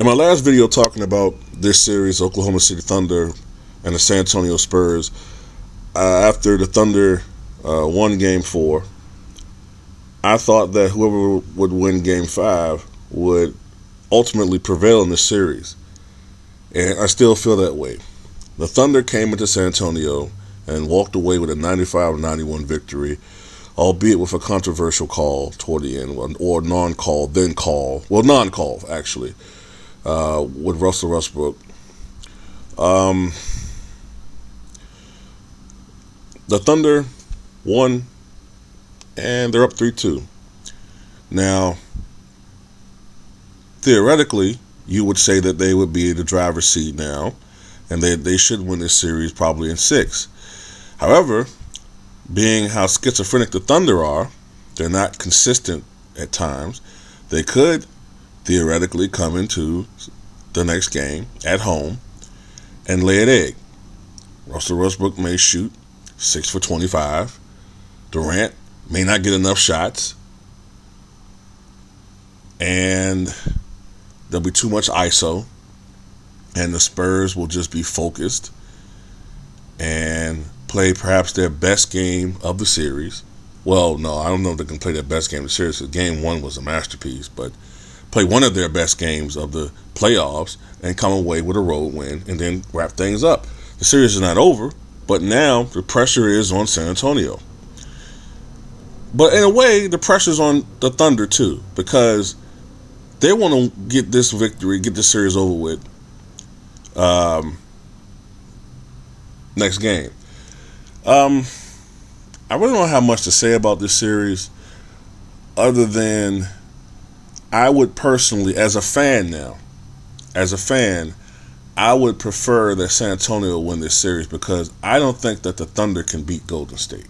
In my last video talking about this series, Oklahoma City Thunder and the San Antonio Spurs, after the Thunder won Game 4, I thought that whoever would win Game 5 would ultimately prevail in this series. And I still feel that way. The Thunder came into San Antonio and walked away with a 95-91 victory, albeit with a controversial call toward the end, or non-call, then call. Well, non-call, actually, with Russell Westbrook. The Thunder won, and they're up 3-2. Now, theoretically, you would say that they would be in the driver's seat now, and they should win this series probably in 6. However, being how schizophrenic the Thunder are, they're not consistent at times. They could theoretically come into the next game at home and lay an egg. Russell Westbrook may shoot 6 for 25. Durant may not get enough shots. And there'll be too much ISO. And the Spurs will just be focused and play perhaps their best game of the series. Well, no, I don't know if they can play their best game of the series because Game 1 was a masterpiece. But play one of their best games of the playoffs and come away with a road win and then wrap things up. The series is not over, but now the pressure is on San Antonio. But in a way, the pressure's on the Thunder too, because they want to get this victory, get this series over with next game. I really don't have much to say about this series other than I would personally, as a fan, I would prefer that San Antonio win this series because I don't think that the Thunder can beat Golden State.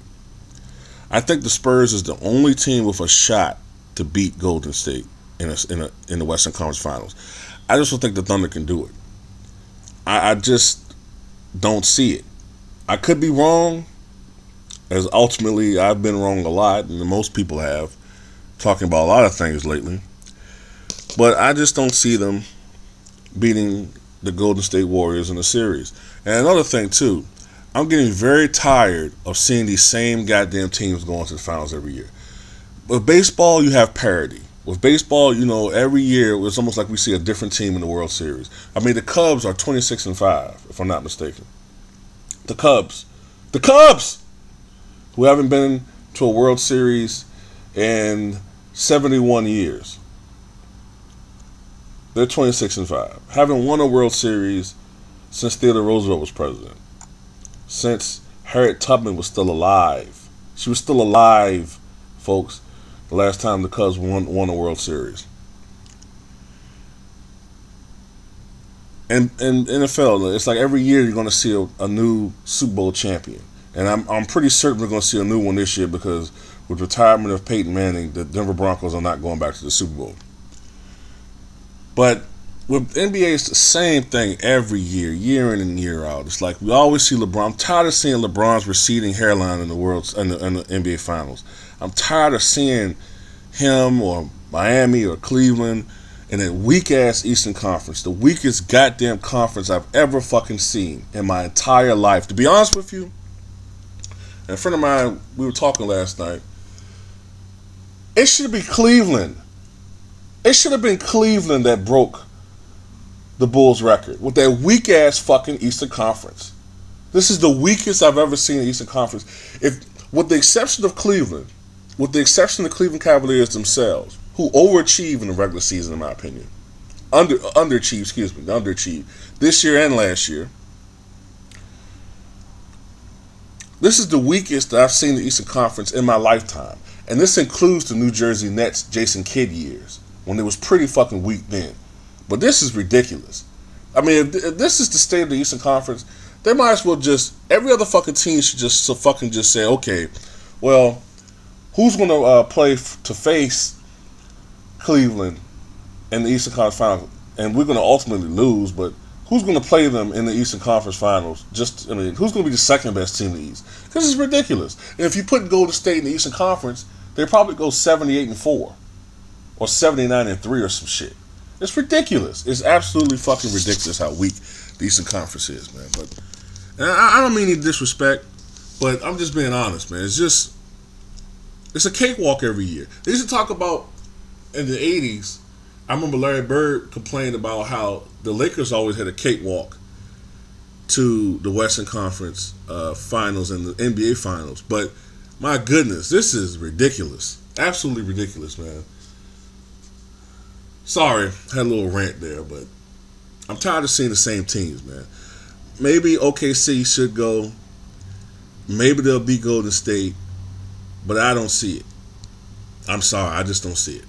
I think the Spurs is the only team with a shot to beat Golden State in the Western Conference Finals. I just don't think the Thunder can do it. I just don't see it. I could be wrong, as ultimately I've been wrong a lot, and most people have, talking about a lot of things lately. But I just don't see them beating the Golden State Warriors in the series. And another thing, too, I'm getting very tired of seeing these same goddamn teams going to the finals every year. With baseball, you have parity. With baseball, every year it's almost like we see a different team in the World Series. I mean, the Cubs are 26-5, if I'm not mistaken. The Cubs, who haven't been to a World Series in 71 years. They're 26-5. Haven't won a World Series since Theodore Roosevelt was president. Since Harriet Tubman was still alive. She was still alive, folks, the last time the Cubs won a World Series. And NFL, it's like every year you're going to see a new Super Bowl champion. And I'm pretty certain we're going to see a new one this year because with retirement of Peyton Manning, the Denver Broncos are not going back to the Super Bowl. But with NBA, it's the same thing every year, year in and year out. It's like we always see LeBron. I'm tired of seeing LeBron's receding hairline in the NBA Finals. I'm tired of seeing him or Miami or Cleveland in that weak-ass Eastern Conference, the weakest goddamn conference I've ever fucking seen in my entire life. To be honest with you, and a friend of mine, we were talking last night, it should be Cleveland. It should have been Cleveland that broke the Bulls' record with that weak-ass fucking Eastern Conference. This is the weakest I've ever seen in the Eastern Conference. With the exception of Cleveland, with the exception of the Cleveland Cavaliers themselves, who overachieved in the regular season, in my opinion. Underachieved this year and last year. This is the weakest that I've seen in the Eastern Conference in my lifetime. And this includes the New Jersey Nets Jason Kidd years, when it was pretty fucking weak then. But this is ridiculous. I mean, if this is the state of the Eastern Conference, they might as well every other fucking team should just say, okay, well, who's going to play to face Cleveland in the Eastern Conference Finals? And we're going to ultimately lose, but who's going to play them in the Eastern Conference Finals? Who's going to be the second best team in the East? Because it's ridiculous. And if you put Golden State in the Eastern Conference, they probably go 78-4 or 79-3 or some shit. It's ridiculous. It's absolutely fucking ridiculous how weak the Eastern Conference is, man. But and I don't mean any disrespect, but I'm just being honest, man. It's a cakewalk every year. They used to talk about in the '80s. I remember Larry Bird complained about how the Lakers always had a cakewalk to the Western Conference Finals and the NBA Finals. But my goodness, this is ridiculous. Absolutely ridiculous, man. Sorry, had a little rant there, but I'm tired of seeing the same teams, man. Maybe OKC should go. Maybe they'll beat Golden State, but I don't see it. I'm sorry, I just don't see it.